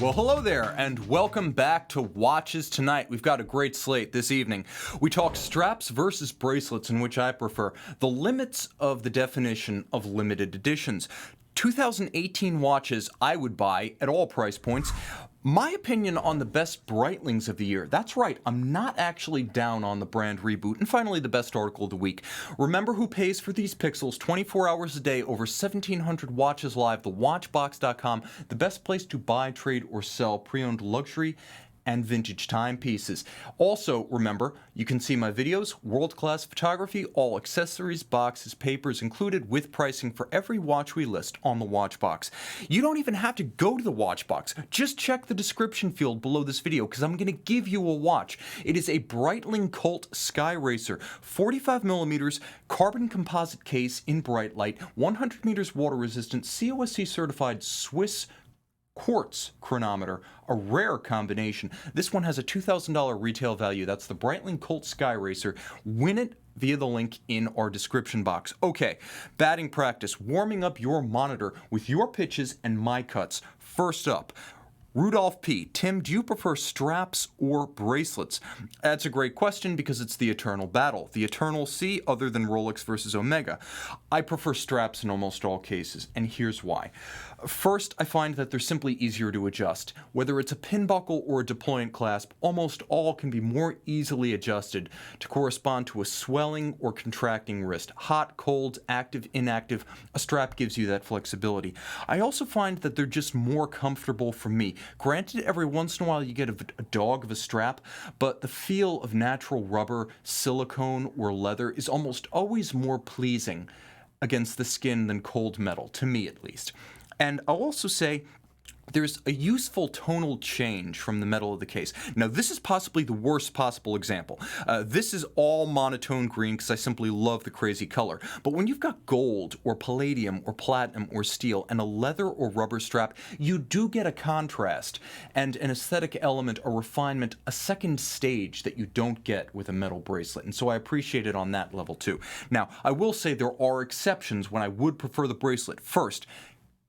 Well, hello there, and welcome back to Watches Tonight. We've got a great slate this evening. We talk straps versus bracelets, in which I prefer, the limits of the definition of limited editions, 2018 watches I would buy at all price points, my opinion on the best Breitlings of the year. That's right, I'm not actually down on the brand Reboot. And finally, the best article of the week. Remember who pays for these pixels 24 hours a day, over 1,700 watches live, thewatchbox.com, the best place to buy, trade, or sell pre-owned luxury and vintage timepieces. Also, remember, you can see my videos, world-class photography, all accessories, boxes, papers included with pricing for every watch we list on the Watchbox. You don't even have to go to the Watchbox. Just check the description field below this video because I'm going to give you a watch. It is a Breitling Colt Sky Racer, 45mm carbon composite case in bright light, 100 meters water resistant, COSC certified Swiss quartz chronometer, a rare combination. This one has a $2,000 retail value. That's the Breitling Colt Sky Racer. Win it via the link in our description box. Okay, batting practice, warming up your monitor with your pitches and my cuts. First up, Rudolph P. Tim, do you prefer straps or bracelets? That's a great question because it's the eternal battle. The eternal C, other than Rolex versus Omega. I prefer straps in almost all cases, and here's why. First, I find that they're simply easier to adjust. Whether it's a pin buckle or a deployant clasp, almost all can be more easily adjusted to correspond to a swelling or contracting wrist. Hot, cold, active, inactive, a strap gives you that flexibility. I also find that they're just more comfortable for me. Granted, every once in a while you get a dog of a strap, but the feel of natural rubber, silicone, or leather is almost always more pleasing against the skin than cold metal, to me at least. And I'll also say there's a useful tonal change from the metal of the case. Now, this is possibly the worst possible example. This is all monotone green because I simply love the crazy color. But when you've got gold or palladium or platinum or steel and a leather or rubber strap, you do get a contrast and an aesthetic element, a refinement, a second stage that you don't get with a metal bracelet. And so I appreciate it on that level too. Now, I will say there are exceptions when I would prefer the bracelet. First,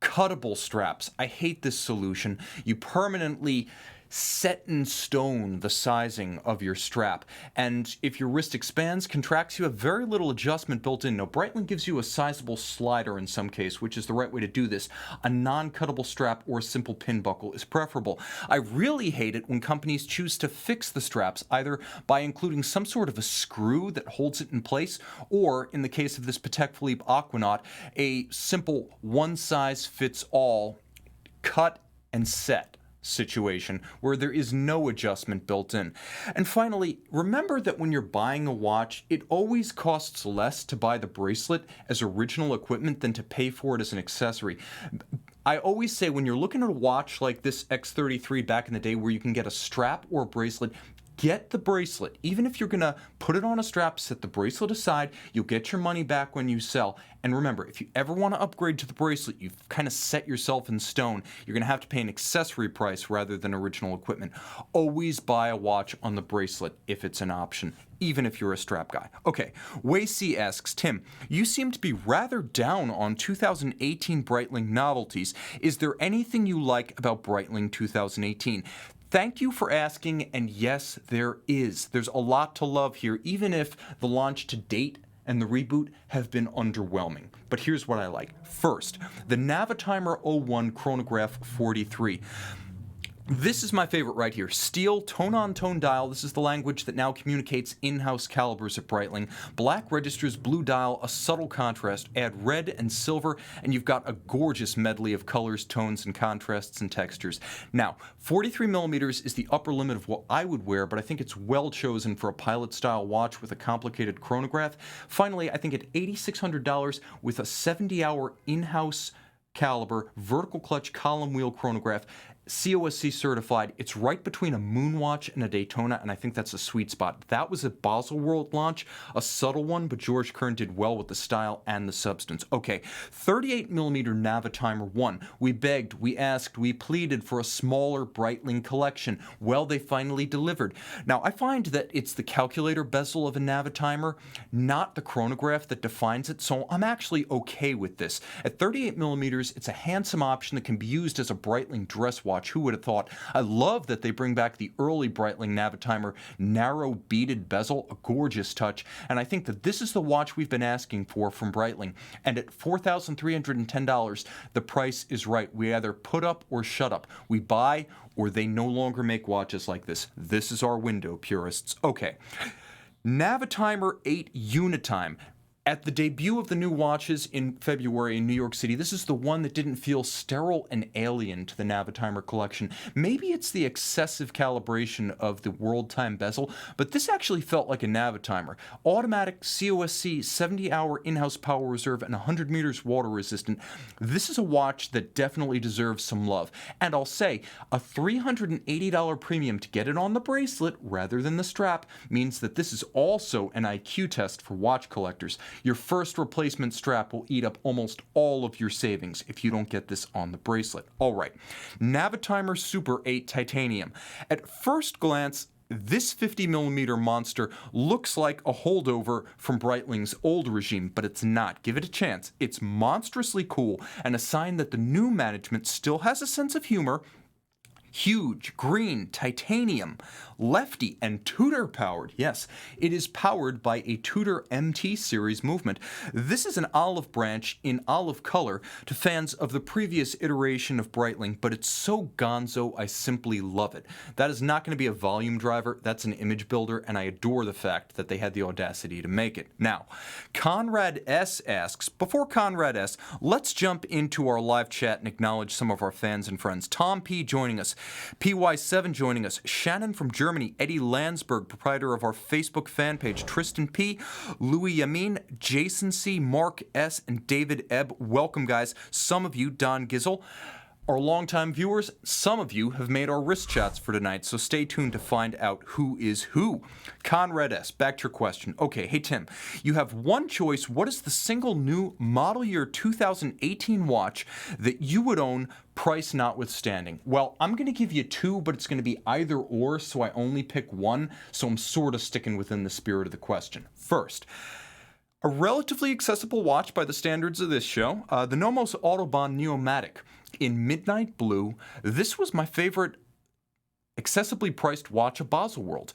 cuttable straps. I hate this solution. You permanently set in stone the sizing of your strap, and if your wrist expands, contracts, you have very little adjustment built in. Now, Breitling gives you a sizable slider in some case, which is the right way to do this. A non-cuttable strap or a simple pin buckle is preferable. I really hate it when companies choose to fix the straps, either by including some sort of a screw that holds it in place, or, in the case of this Patek Philippe Aquanaut, a simple one-size-fits-all cut and set situation where there is no adjustment built in. And finally, remember that when you're buying a watch, it always costs less to buy the bracelet as original equipment than to pay for it as an accessory. I always say when you're looking at a watch like this X33 back in the day where you can get a strap or a bracelet, get the bracelet. Even if you're going to put it on a strap, set the bracelet aside, you'll get your money back when you sell. And remember, if you ever want to upgrade to the bracelet, you've kind of set yourself in stone. You're going to have to pay an accessory price rather than original equipment. Always buy a watch on the bracelet if it's an option, even if you're a strap guy. Okay, Wei C asks, Tim, you seem to be rather down on 2018 Breitling novelties. Is there anything you like about Breitling 2018? Thank you for asking, and yes, there is. There's a lot to love here, even if the launch to date and the reboot have been underwhelming. But here's what I like. First, the Navitimer 01 Chronograph 43. This is my favorite right here. Steel, tone-on-tone dial. This is the language that now communicates in-house calibers at Breitling. Black registers, blue dial, a subtle contrast. Add red and silver, and you've got a gorgeous medley of colors, tones, and contrasts and textures. Now, 43mm is the upper limit of what I would wear, but I think it's well chosen for a pilot-style watch with a complicated chronograph. Finally, I think at $8,600 with a 70-hour in-house caliber, vertical clutch column wheel chronograph, COSC certified. It's right between a Moonwatch and a Daytona, and I think that's a sweet spot. That was a Baselworld launch, a subtle one, but George Kern did well with the style and the substance. Okay, 38mm Navitimer 1. We begged, we asked, we pleaded for a smaller Breitling collection. Well, they finally delivered. Now, I find that it's the calculator bezel of a Navitimer, not the chronograph that defines it, so I'm actually okay with this. At 38mm, it's a handsome option that can be used as a Breitling dress watch watch. Who would have thought? I love that they bring back the early Breitling Navitimer narrow beaded bezel, a gorgeous touch, and I think that this is the watch we've been asking for from Breitling. And at $4,310, the price is right. We either put up or shut up. We buy or they no longer make watches like this. This is our window, purists. Okay. Navitimer 8 Unitime. At the debut of the new watches in February in New York City, this is the one that didn't feel sterile and alien to the Navitimer collection. Maybe it's the excessive calibration of the world time bezel, but this actually felt like a Navitimer. Automatic COSC, 70-hour in-house power reserve, and 100 meters water resistant. This is a watch that definitely deserves some love. And I'll say, a $380 premium to get it on the bracelet rather than the strap means that this is also an IQ test for watch collectors. Your first replacement strap will eat up almost all of your savings if you don't get this on the bracelet. All right, Navitimer Super 8 Titanium. At first glance, this 50mm monster looks like a holdover from Breitling's old regime, but it's not. Give it a chance. It's monstrously cool and a sign that the new management still has a sense of humor. Huge, green, titanium, lefty, and Tudor powered. Yes, it is powered by a Tudor MT series movement. This is an olive branch in olive color to fans of the previous iteration of Breitling, but it's so gonzo, I simply love it. That is not going to be a volume driver, that's an image builder, and I adore the fact that they had the audacity to make it. Now, Conrad S. asks, before Conrad S., let's jump into our live chat and acknowledge some of our fans and friends. Tom P. joining us. PY7 joining us, Shannon from Germany, Eddie Landsberg, proprietor of our Facebook fan page, Tristan P, Louis Yamin, Jason C, Mark S, and David Ebb. Welcome, guys. Some of you, Don Gizzle, are longtime viewers. Some of you have made our wrist chats for tonight, so stay tuned to find out who is who. Conrad S., back to your question. Okay, hey Tim, you have one choice. What is the single new model year 2018 watch that you would own, price notwithstanding? Well, I'm going to give you two, but it's going to be either or, so I only pick one, so I'm sort of sticking within the spirit of the question. First, a relatively accessible watch by the standards of this show, the Nomos Autobahn Pneumatic in midnight blue. This was my favorite accessibly priced watch of Baselworld.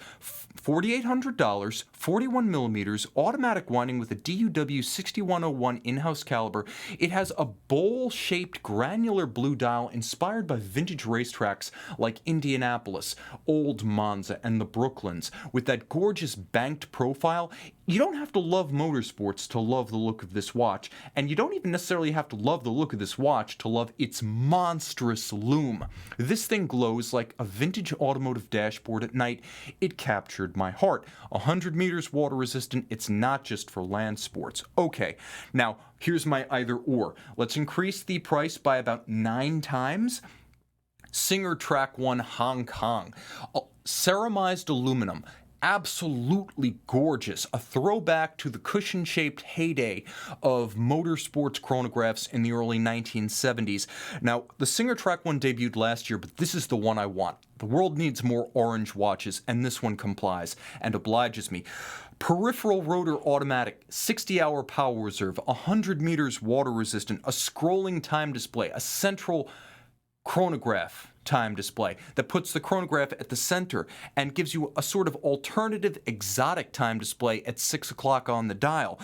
$4,800, 41 millimeters, automatic winding with a DUW 6101 in-house caliber. It has a bowl-shaped granular blue dial inspired by vintage racetracks like Indianapolis, Old Monza, and the Brooklands. With that gorgeous banked profile, you don't have to love motorsports to love the look of this watch, and you don't even necessarily have to love the look of this watch to love its monstrous lume. This thing glows like a vintage automotive dashboard at night. It captured my heart. 100 meters water resistant. It's not just for land sports. Okay, now here's my either or. Let's increase the price by about 9 times. Singer Track 1 Hong Kong. Ceramized aluminum. Absolutely gorgeous, a throwback to the cushion-shaped heyday of motorsports chronographs in the early 1970s. Now, the Singer Track 1 debuted last year, but this is the one I want. The world needs more orange watches, and this one complies and obliges me. Peripheral rotor automatic, 60-hour power reserve, 100 meters water resistant, a scrolling time display, a central chronograph time display that puts the chronograph at the center and gives you a sort of alternative exotic time display at 6 o'clock on the dial.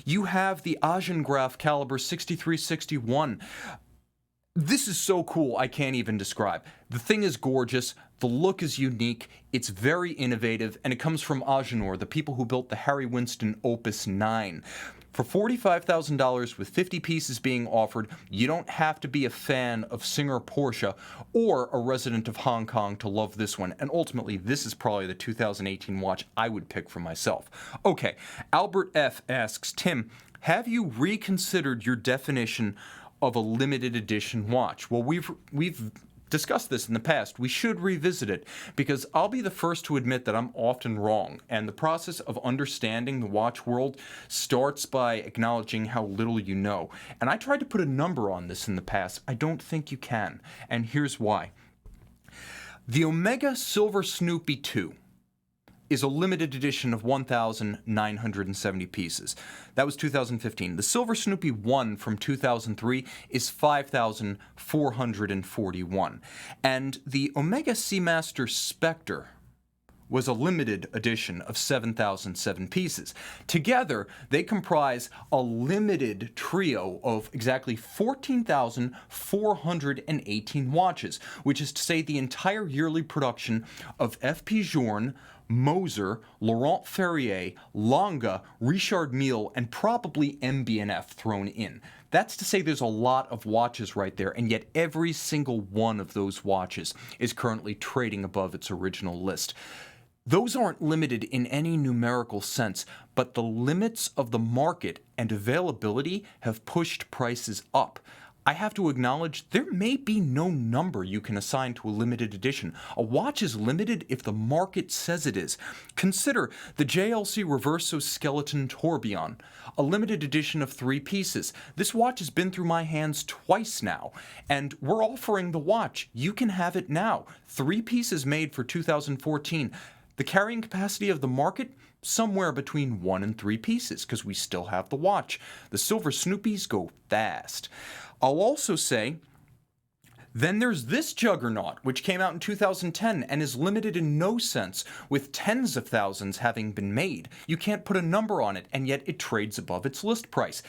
You have the Agengraph caliber 6361. This is so cool, I can't even describe. The thing is gorgeous, the look is unique, it's very innovative, and it comes from Agenor, the people who built the Harry Winston Opus 9. For $45,000 with 50 pieces being offered, you don't have to be a fan of Singer Porsche or a resident of Hong Kong to love this one. And ultimately, this is probably the 2018 watch I would pick for myself. Okay, Albert F. asks, Tim, have you reconsidered your definition of a limited edition watch? Well, we've discussed this in the past. We should revisit it because I'll be the first to admit that I'm often wrong, and the process of understanding the watch world starts by acknowledging how little you know. And I tried to put a number on this in the past. I don't think you can, and here's why. The Omega Silver Snoopy 2. is a limited edition of 1,970 pieces. That was 2015. The Silver Snoopy 1 from 2003 is 5,441. And the Omega Seamaster Spectre was a limited edition of 7,007 pieces. Together, they comprise a limited trio of exactly 14,418 watches, which is to say the entire yearly production of F.P. Journe, Moser, Laurent Ferrier, Lange, Richard Mille, and probably MB&F thrown in. That's to say there's a lot of watches right there, and yet every single one of those watches is currently trading above its original list. Those aren't limited in any numerical sense, but the limits of the market and availability have pushed prices up. I have to acknowledge there may be no number you can assign to a limited edition. A watch is limited if the market says it is. Consider the JLC Reverso Skeleton Tourbillon, a limited edition of 3 pieces. This watch has been through my hands twice now, and we're offering the watch. You can have it now. 3 pieces made for 2014. The carrying capacity of the market? Somewhere between 1 and 3 pieces, because we still have the watch. The Silver Snoopies go fast. I'll also say, then there's this juggernaut, which came out in 2010 and is limited in no sense, with tens of thousands having been made. You can't put a number on it, and yet it trades above its list price.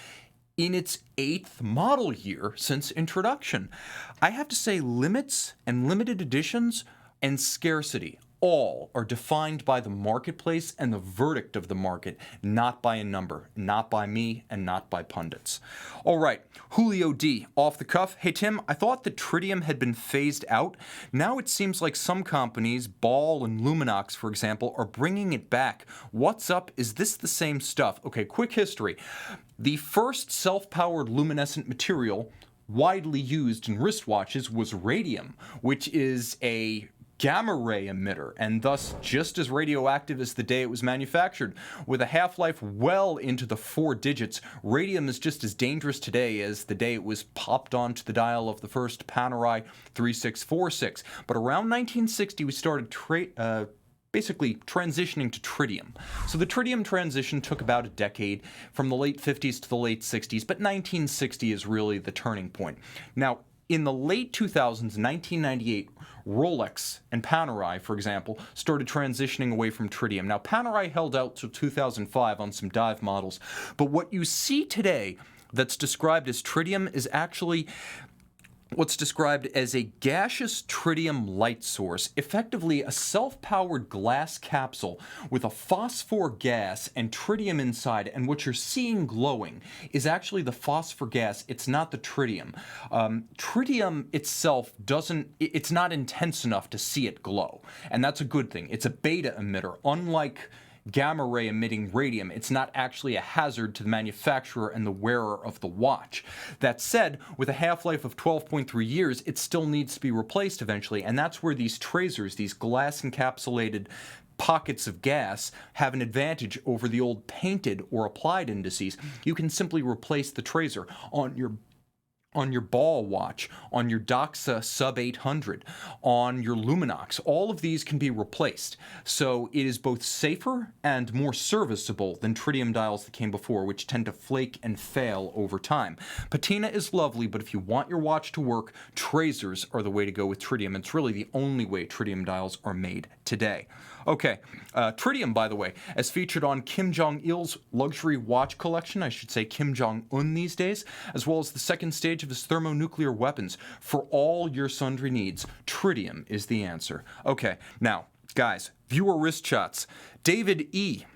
In its 8th model year since introduction. I have to say, limits and limited editions and scarcity all are defined by the marketplace and the verdict of the market, not by a number, not by me, and not by pundits. All right, Julio D, off the cuff. Hey Tim, I thought the Tritium had been phased out. Now it seems like some companies, Ball and Luminox for example, are bringing it back. What's up? Is this the same stuff? Okay, quick history. The first self-powered luminescent material widely used in wristwatches was radium, which is a gamma ray emitter, and thus just as radioactive as the day it was manufactured. With a half-life well into the 4 digits, radium is just as dangerous today as the day it was popped onto the dial of the first Panerai 3646. But around 1960, we started basically transitioning to tritium. So the tritium transition took about a decade, from the late 50s to the late 60s, but 1960 is really the turning point. Now, in the late 2000s, 1998, Rolex and Panerai, for example, started transitioning away from tritium. Now, Panerai held out till 2005 on some dive models, but what you see today that's described as tritium is actually what's described as a gaseous tritium light source, effectively a self-powered glass capsule with a phosphor gas and tritium inside, and what you're seeing glowing is actually the phosphor gas. It's not the tritium. Tritium itself it's not intense enough to see it glow, and that's a good thing. It's a beta emitter, unlike gamma ray emitting radium. It's not actually a hazard to the manufacturer and the wearer of the watch. That said, with a half-life of 12.3 years, it still needs to be replaced eventually, and that's where these tracers, these glass-encapsulated pockets of gas, have an advantage over the old painted or applied indices. You can simply replace the tracer on your Ball watch, on your Doxa Sub 800, on your Luminox. All of these can be replaced. So it is both safer and more serviceable than tritium dials that came before, which tend to flake and fail over time. Patina is lovely, but if you want your watch to work, tracers are the way to go with tritium. It's really the only way tritium dials are made today. Okay, tritium, by the way, as featured on Kim Jong-il's luxury watch collection, I should say Kim Jong-un these days, as well as the second stage of his thermonuclear weapons. For all your sundry needs, tritium is the answer. Okay, now, guys, viewer wrist shots. David E.,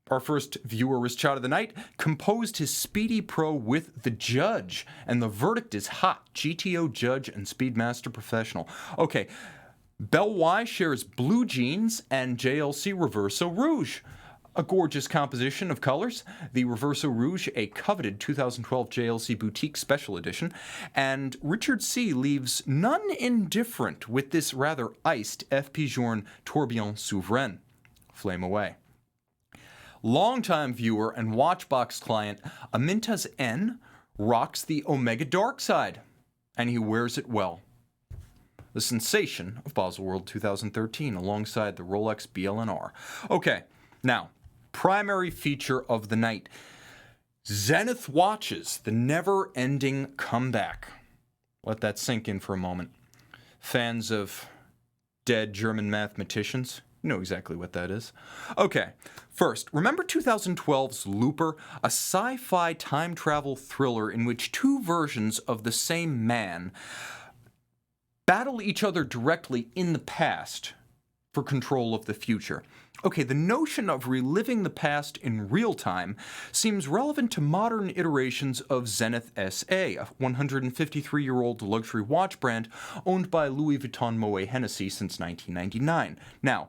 our first viewer wrist shot of the night, composed his Speedy Pro with the Judge, and the verdict is hot. GTO Judge and Speedmaster Professional. Okay, Bell Y shares blue jeans and JLC Reverso Rouge. A gorgeous composition of colors. The Reverso Rouge, a coveted 2012 JLC Boutique Special Edition. And Richard C. leaves none indifferent with this rather iced F.P. Journe Tourbillon Souverain. Flame away. Longtime viewer and Watchbox client Amintas N. rocks the Omega Dark Side, and he wears it well. the sensation of Baselworld 2013, alongside the Rolex BLNR. Okay, now, primary feature of the night. Zenith watches, the never-ending comeback. Let that sink in for a moment. Fans of dead German mathematicians? You know exactly what that is. Okay, first, remember 2012's Looper, a sci-fi time travel thriller in which two versions of the same man battle each other directly in the past for control of the future. Okay, the notion of reliving the past in real time seems relevant to modern iterations of Zenith SA, a 153-year-old luxury watch brand owned by Louis Vuitton Moet Hennessy since 1999. Now,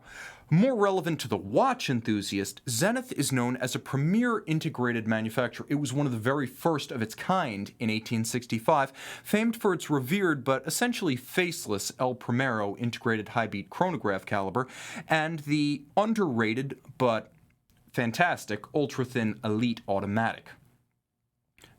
more relevant to the watch enthusiast, Zenith is known as a premier integrated manufacturer. It was one of the very first of its kind in 1865, famed for its revered but essentially faceless El Primero integrated high-beat chronograph caliber, and the underrated but fantastic ultra-thin Elite automatic.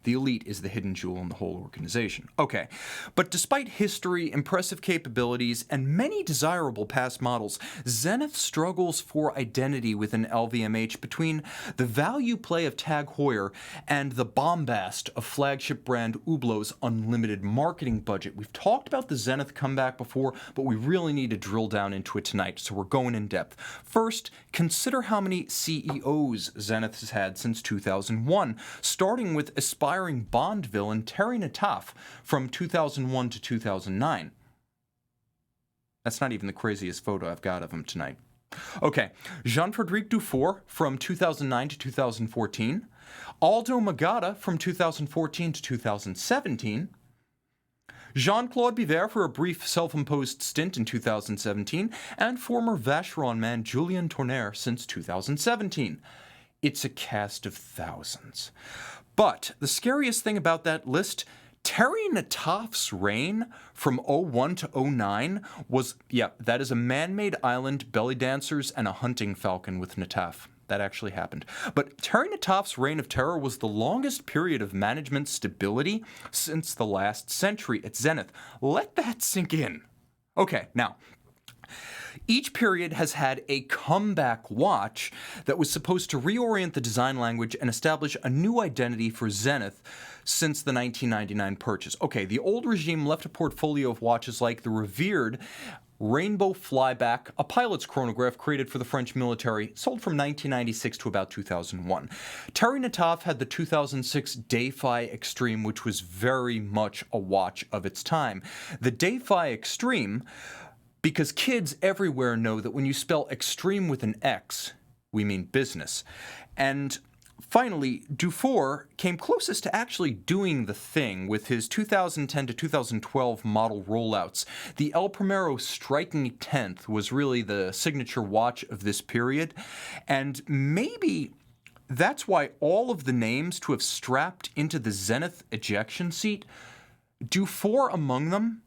The Elite is the hidden jewel in the whole organization. Okay, but despite history, impressive capabilities, and many desirable past models, Zenith struggles for identity within LVMH between the value play of Tag Heuer and the bombast of flagship brand Hublot's unlimited marketing budget. We've talked about the Zenith comeback before, but we really need to drill down into it tonight, so we're going in depth. First, consider how many CEOs Zenith has had since 2001, starting with aspiring Bond villain Terry Nataf from 2001 to 2009. That's not even the craziest photo I've got of him tonight. Okay, Jean-Frédéric Dufour from 2009 to 2014, Aldo Magada from 2014 to 2017, Jean-Claude Biver for a brief self-imposed stint in 2017, and former Vacheron man Julien Tournaire since 2017. It's a cast of thousands. But the scariest thing about that list, Terry Nataf's reign from 01 to 09 was, that is a man-made island, belly dancers, and a hunting falcon with Nataf. That actually happened. But Terry Nataf's reign of terror was the longest period of management stability since the last century at Zenith. Let that sink in. Okay, now, each period has had a comeback watch that was supposed to reorient the design language and establish a new identity for Zenith since the 1999 purchase. Okay, the old regime left a portfolio of watches like the revered Rainbow Flyback, a pilot's chronograph created for the French military, sold from 1996 to about 2001. Terry Nataf had the 2006 Défi Extreme, which was very much a watch of its time. The Défi Extreme, because kids everywhere know that when you spell extreme with an X, we mean business. And finally, Dufour came closest to actually doing the thing with his 2010 to 2012 model rollouts. The El Primero striking 10th was really the signature watch of this period, and maybe that's why all of the names to have strapped into the Zenith ejection seat, Dufour among them,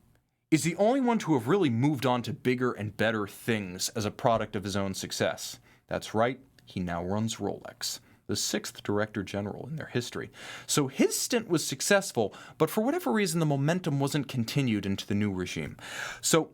is the only one to have really moved on to bigger and better things as a product of his own success. That's right, he now runs Rolex, the 6th Director General in their history. So his stint was successful, but for whatever reason the momentum wasn't continued into the new regime. So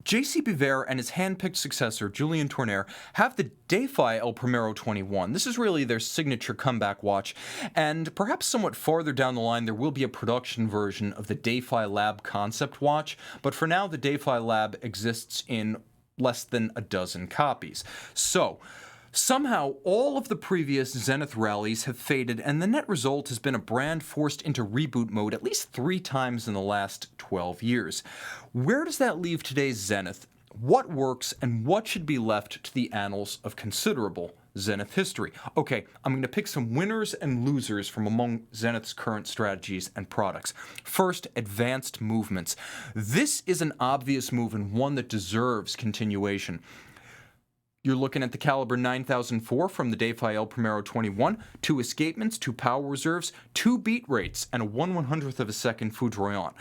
J.C. Biver and his hand-picked successor, Julien Tournaire, have the Défi El Primero 21. This is really their signature comeback watch, and perhaps somewhat farther down the line there will be a production version of the Défi Lab concept watch, but for now the Défi Lab exists in less than a dozen copies. So, somehow, all of the previous Zenith rallies have faded, and the net result has been a brand forced into reboot mode at least 3 times in the last 12 years. Where does that leave today's Zenith? What works, and what should be left to the annals of considerable Zenith history? Okay, I'm going to pick some winners and losers from among Zenith's current strategies and products. First, advanced movements. This is an obvious move and one that deserves continuation. You're looking at the caliber 9004 from the Défi El Primero 21, 2 escapements, 2 power reserves, 2 beat rates, and a 1/100th of a second foudroyant.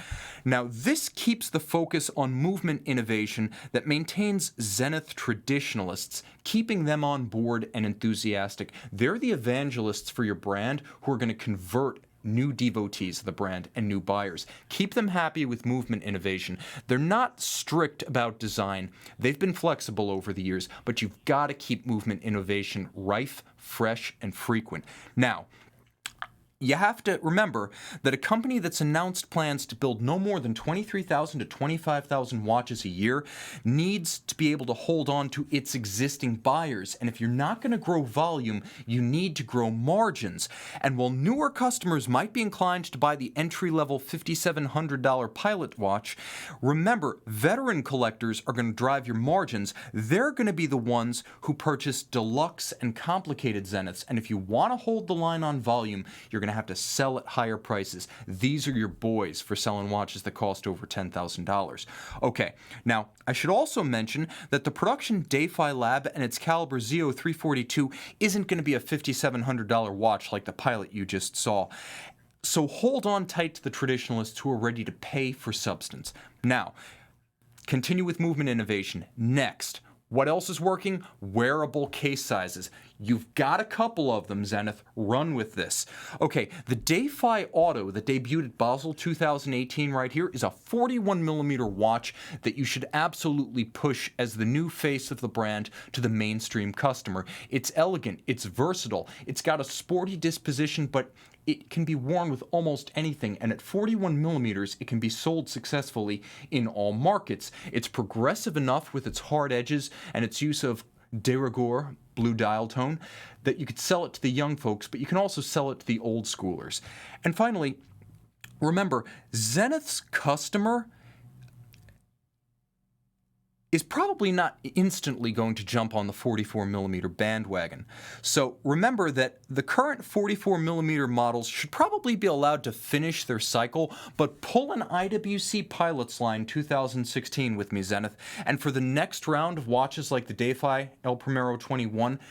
Now, this keeps the focus on movement innovation that maintains Zenith traditionalists, keeping them on board and enthusiastic. They're the evangelists for your brand who are going to convert new devotees of the brand and new buyers. Keep them happy with movement innovation. They're not strict about design. They've been flexible over the years, but you've got to keep movement innovation rife, fresh, and frequent. Now, you have to remember that a company that's announced plans to build no more than 23,000 to 25,000 watches a year needs to be able to hold on to its existing buyers. And if you're not going to grow volume, you need to grow margins. And while newer customers might be inclined to buy the entry-level $5,700 Pilot watch, remember, veteran collectors are going to drive your margins. They're going to be the ones who purchase deluxe and complicated Zeniths. And if you want to hold the line on volume, you're going to have to sell at higher prices. These are your boys for selling watches that cost over $10,000. Okay, now I should also mention that the production Dayfi Lab and its caliber Zeo 342 isn't going to be a $5,700 watch like the Pilot you just saw. So hold on tight to the traditionalists who are ready to pay for substance. Now, continue with movement innovation. Next, what else is working? Wearable case sizes. You've got a couple of them, Zenith. Run with this. Okay, the Dayfi Auto that debuted at Basel 2018 right here is a 41mm watch that you should absolutely push as the new face of the brand to the mainstream customer. It's elegant, it's versatile, it's got a sporty disposition, but it can be worn with almost anything, and at 41mm, it can be sold successfully in all markets. It's progressive enough with its hard edges and its use of de rigueur, blue dial tone, that you could sell it to the young folks, but you can also sell it to the old schoolers. And finally, remember, Zenith's customer is probably not instantly going to jump on the 44mm bandwagon. So remember that the current 44mm models should probably be allowed to finish their cycle, but pull an IWC Pilots line 2016 with me, Zenith, and for the next round of watches like the Dayfi El Primero 21,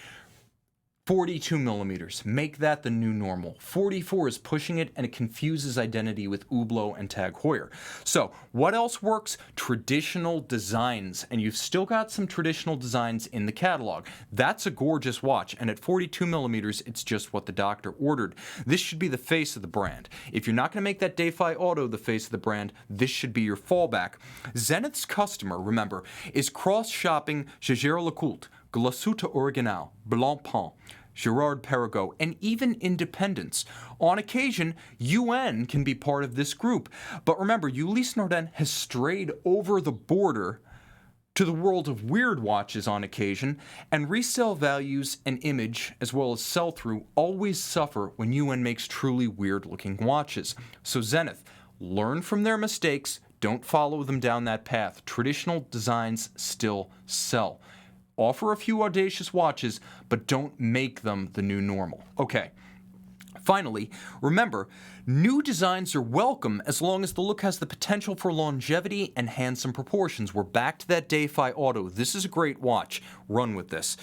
42mm. Make that the new normal. 44 is pushing it, and it confuses identity with Hublot and Tag Heuer. So, what else works? Traditional designs. And you've still got some traditional designs in the catalog. That's a gorgeous watch, and at 42mm, it's just what the doctor ordered. This should be the face of the brand. If you're not going to make that Dayfi Auto the face of the brand, this should be your fallback. Zenith's customer, remember, is cross-shopping Jaeger-LeCoultre, Glasuta Original, Blancpain, Girard Perregaux, and even Independence. On occasion, UN can be part of this group. But remember, Ulysse Nardin has strayed over the border to the world of weird watches on occasion, and resale values and image, as well as sell-through, always suffer when UN makes truly weird-looking watches. So Zenith, learn from their mistakes, don't follow them down that path. Traditional designs still sell. Offer a few audacious watches, but don't make them the new normal. Okay. Finally, remember, new designs are welcome as long as the look has the potential for longevity and handsome proportions. We're back to that Dayfi Auto. This is a great watch. Run with this.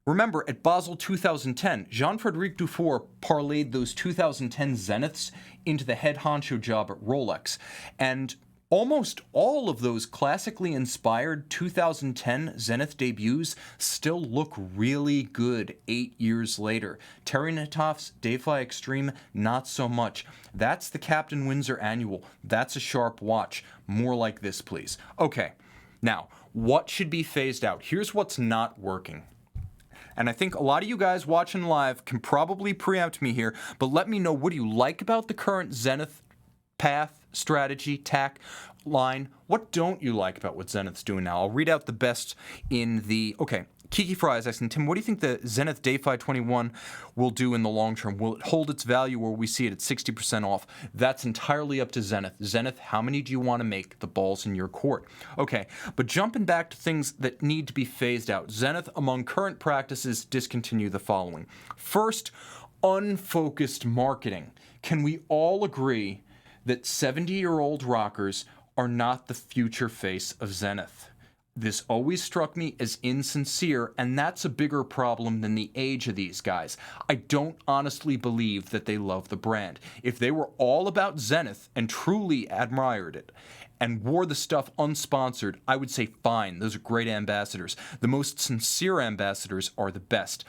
Remember, at Basel 2010, Jean-Frédéric Dufour parlayed those 2010 Zeniths into the head honcho job at Rolex. And almost all of those classically inspired 2010 Zenith debuts still look really good 8 years later. Terry Natoff's Dayfi Extreme, not so much. That's the Captain Windsor Annual. That's a sharp watch. More like this, please. Okay, now, what should be phased out? Here's what's not working. And I think a lot of you guys watching live can probably preempt me here, but let me know, what do you like about the current Zenith path, strategy, tack, line? What don't you like about what Zenith's doing now? I'll read out the best in the... Okay, Kiki Fry is asking, Tim, what do you think the Zenith Dayfi 21 will do in the long term? Will it hold its value, or we see it at 60% off? That's entirely up to Zenith. Zenith, how many do you want to make? The ball's in your court. Okay, but jumping back to things that need to be phased out. Zenith, among current practices, discontinue the following. First, unfocused marketing. Can we all agree that 70-year-old rockers are not the future face of Zenith? This always struck me as insincere, and that's a bigger problem than the age of these guys. I don't honestly believe that they love the brand. If they were all about Zenith and truly admired it and wore the stuff unsponsored, I would say fine, those are great ambassadors. The most sincere ambassadors are the best.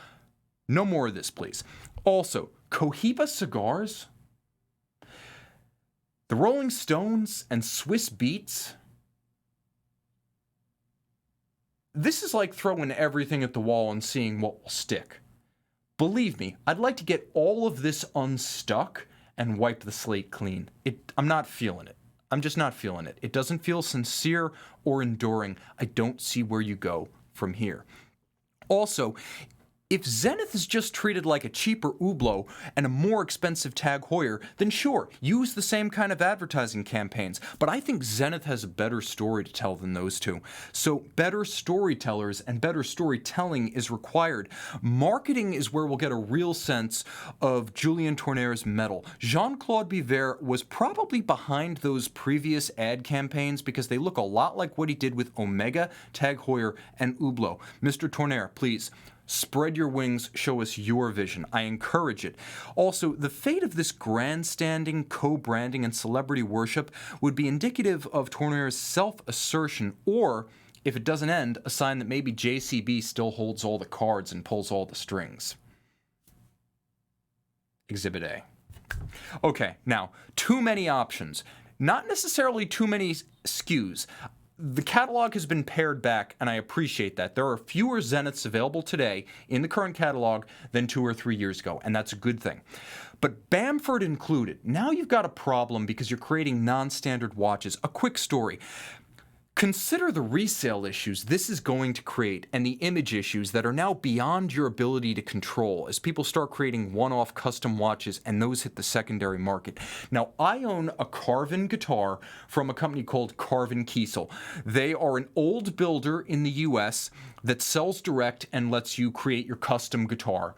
No more of this, please. Also, Cohiba cigars? The Rolling Stones and Swiss Beats. This is like throwing everything at the wall and seeing what will stick. Believe me, I'd like to get all of this unstuck and wipe the slate clean. I'm not feeling it. I'm just not feeling it. It doesn't feel sincere or enduring. I don't see where you go from here. Also, if Zenith is just treated like a cheaper Hublot and a more expensive Tag Heuer, then sure, use the same kind of advertising campaigns. But I think Zenith has a better story to tell than those two. So better storytellers and better storytelling is required. Marketing is where we'll get a real sense of Julien Tourneure's mettle. Jean-Claude Biver was probably behind those previous ad campaigns because they look a lot like what he did with Omega, Tag Heuer, and Hublot. Mr. Tourneure, please. Spread your wings, show us your vision. I encourage it. Also, the fate of this grandstanding, co-branding, and celebrity worship would be indicative of Tourneure's self-assertion, or, if it doesn't end, a sign that maybe JCB still holds all the cards and pulls all the strings. Exhibit A. Okay, now, too many options. Not necessarily too many SKUs. The catalog has been pared back, and I appreciate that. There are fewer Zeniths available today in the current catalog than 2 or 3 years ago, and that's a good thing. But Bamford included, now you've got a problem because you're creating non-standard watches. A quick story. Consider the resale issues this is going to create and the image issues that are now beyond your ability to control as people start creating one-off custom watches and those hit the secondary market. Now, I own a Carvin guitar from a company called Carvin Kiesel. They are an old builder in the US that sells direct and lets you create your custom guitar.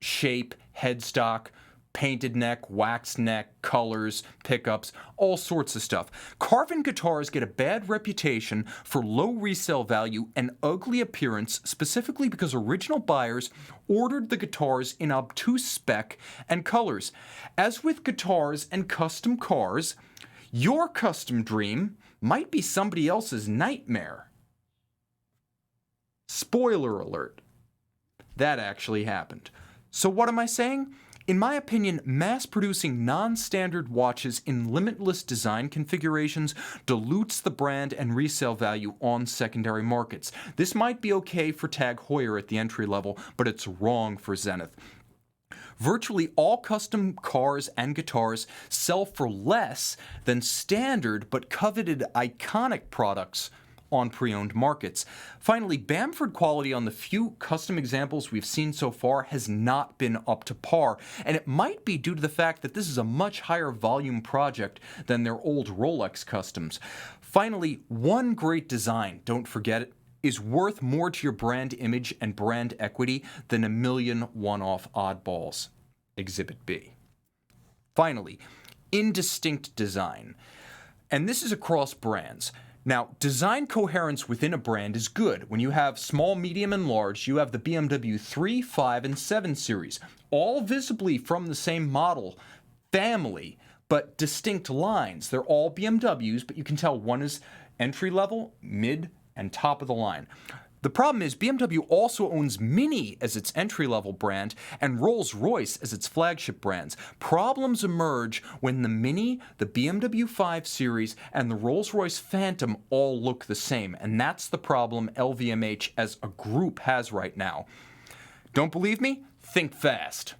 Shape, headstock, painted neck, waxed neck, colors, pickups, all sorts of stuff. Carvin guitars get a bad reputation for low resale value and ugly appearance, specifically because original buyers ordered the guitars in obtuse spec and colors. As with guitars and custom cars, your custom dream might be somebody else's nightmare. Spoiler alert. That actually happened. So what am I saying? In my opinion, mass-producing non-standard watches in limitless design configurations dilutes the brand and resale value on secondary markets. This might be okay for Tag Heuer at the entry level, but it's wrong for Zenith. Virtually all custom cars and guitars sell for less than standard but coveted iconic products on pre-owned markets. Finally, Bamford quality on the few custom examples we've seen so far has not been up to par, and it might be due to the fact that this is a much higher volume project than their old Rolex customs. Finally, one great design, don't forget it, is worth more to your brand image and brand equity than a million one-off oddballs. Exhibit B. Finally, indistinct design. And this is across brands. Now, design coherence within a brand is good. When you have small, medium, and large, you have the BMW 3, 5, and 7 series, all visibly from the same model family, but distinct lines. They're all BMWs, but you can tell one is entry-level, mid, and top of the line. The problem is BMW also owns Mini as its entry-level brand and Rolls-Royce as its flagship brands. Problems emerge when the Mini, the BMW 5 Series, and the Rolls-Royce Phantom all look the same, and that's the problem LVMH as a group has right now. Don't believe me? Think fast.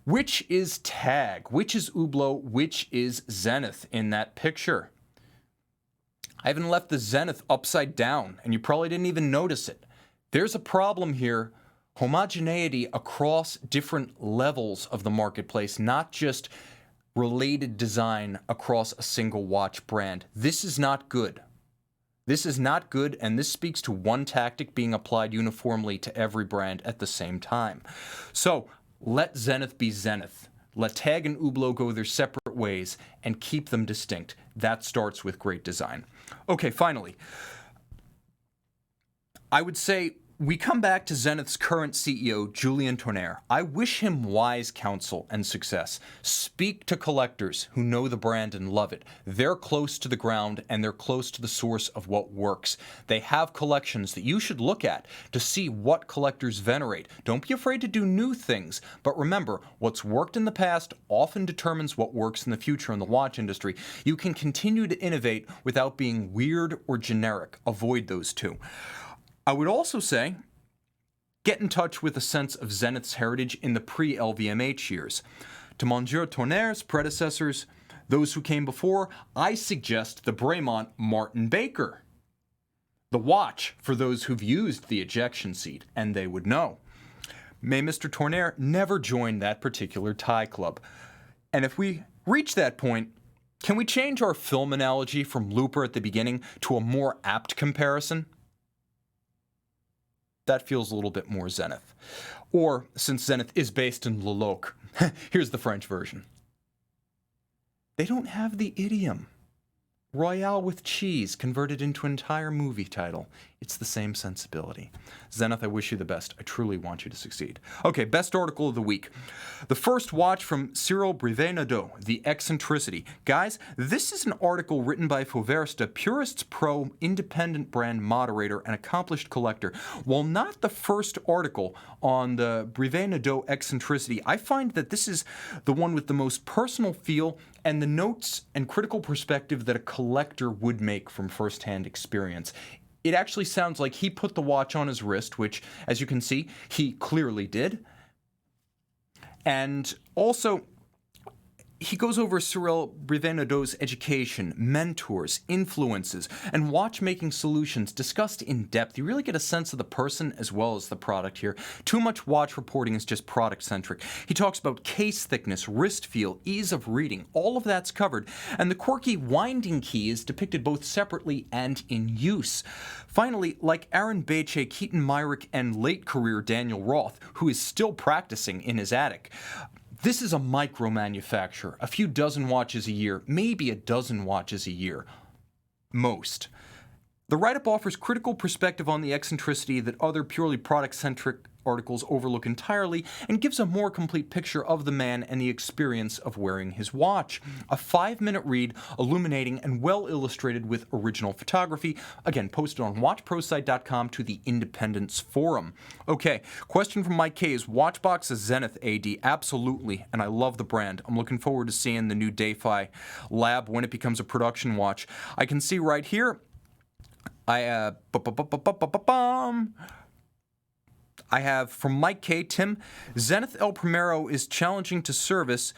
Which is Tag? Which is Hublot? Which is Zenith in that picture? I even left the Zenith upside down, and you probably didn't even notice it. There's a problem here. Homogeneity across different levels of the marketplace, not just related design across a single watch brand. This is not good. This is not good, and this speaks to one tactic being applied uniformly to every brand at the same time. So, let Zenith be Zenith. Let Tag and Hublot go their separate ways and keep them distinct. That starts with great design. Okay, finally, I would say We come back to Zenith's current CEO, Julien Tonnerre. I wish him wise counsel and success. Speak to collectors who know the brand and love it. They're close to the ground and they're close to the source of what works. They have collections that you should look at to see what collectors venerate. Don't be afraid to do new things, but remember, what's worked in the past often determines what works in the future in the watch industry. You can continue to innovate without being weird or generic. Avoid those two. I would also say, get in touch with a sense of Zenith's heritage in the pre-LVMH years. To Monsieur Tonnerre's predecessors, those who came before, I suggest the Bremont Martin Baker. The watch for those who've used the ejection seat, and they would know. May Mr. Tonnerre never join that particular tie club. And if we reach that point, can we change our film analogy from Looper at the beginning to a more apt comparison? That feels a little bit more Zenith. Or, since Zenith is based in Le Loc, here's the French version. They don't have the idiom. Royale with cheese converted into an entire movie title. It's the same sensibility. Zenith, I wish you the best. I truly want you to succeed. Okay, best article of the week. The first watch from Cyril Brevet-Nadeau, The Eccentricity. Guys, this is an article written by Fauversta, Purists Pro, independent brand moderator, and accomplished collector. While not the first article on the Brevet-Nadeau Eccentricity, I find that this is the one with the most personal feel and the notes and critical perspective that a collector would make from first-hand experience. It actually sounds like he put the watch on his wrist, which, as you can see, he clearly did. And also, he goes over Cyril Brevet-Nadeau's education, mentors, influences, and watchmaking solutions discussed in depth. You really get a sense of the person as well as the product here. Too much watch reporting is just product-centric. He talks about case thickness, wrist feel, ease of reading. All of that's covered. And the quirky winding key is depicted both separately and in use. Finally, like Aaron Beche, Keaton Myrick, and late career Daniel Roth, who is still practicing in his attic, this is a micro manufacturer, a few dozen watches a year, maybe a dozen watches a year, most. The write-up offers critical perspective on the eccentricity that other purely product-centric articles overlook entirely and gives a more complete picture of the man and the experience of wearing his watch. A 5-minute read, illuminating and well illustrated with original photography. Again, posted on watchprosite.com to the Independence Forum. Okay, question from Mike K. Is Watchbox a Zenith AD? Absolutely, and I love the brand. I'm looking forward to seeing the new Dayfi lab when it becomes a production watch. I can see right here, I have from Mike K. Tim, Zenith El Primero is challenging to service.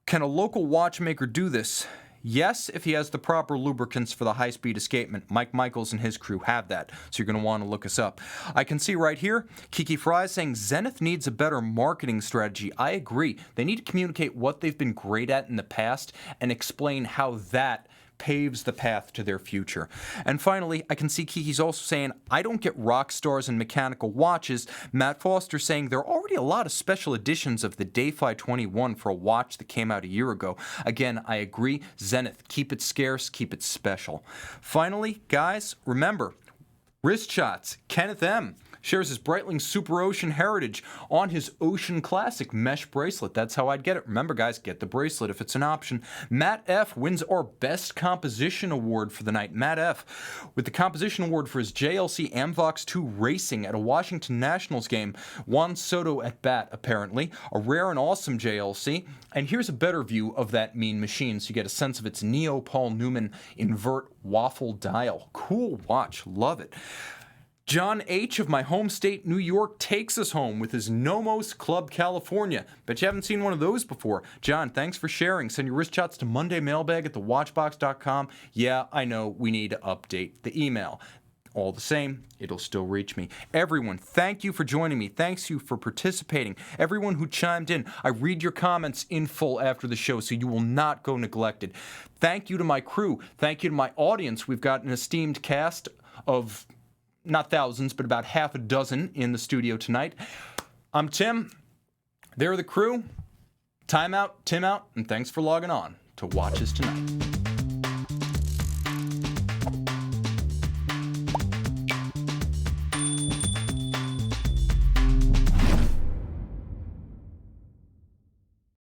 Can a local watchmaker do this? Yes, if he has the proper lubricants for the high-speed escapement. Mike Michaels and his crew have that, so you're going to want to look us up. I can see right here, Kiki Fry saying Zenith needs a better marketing strategy. I agree. They need to communicate what they've been great at in the past and explain how that paves the path to their future. And finally, I can see Kiki's also saying, I don't get rock stars and mechanical watches. Matt Foster saying, there are already a lot of special editions of the Dayfi 21 for a watch that came out a year ago. Again, I agree. Zenith, keep it scarce, keep it special. Finally, guys, remember, wrist shots. Kenneth M. shares his Breitling Super Ocean heritage on his Ocean Classic mesh bracelet. That's how I'd get it. Remember, guys, get the bracelet if it's an option. Matt F. wins our Best Composition Award for the night. Matt F. with the Composition Award for his JLC Amvox 2 Racing at a Washington Nationals game. Juan Soto at bat, apparently. A rare and awesome JLC. And here's a better view of that mean machine so you get a sense of its Neo Paul Newman invert waffle dial. Cool watch. Love it. John H. of my home state, New York, takes us home with his Nomos Club California. Bet you haven't seen one of those before. John, thanks for sharing. Send your wrist shots to mondaymailbag@thewatchbox.com. Yeah, I know, we need to update the email. All the same, it'll still reach me. Everyone, thank you for joining me. Thanks you for participating. Everyone who chimed in, I read your comments in full after the show, so you will not go neglected. Thank you to my crew. Thank you to my audience. We've got an esteemed cast of not thousands, but about half a dozen in the studio tonight. I'm Tim. They're the crew. Time out, Tim out, and thanks for logging on to Watches Tonight.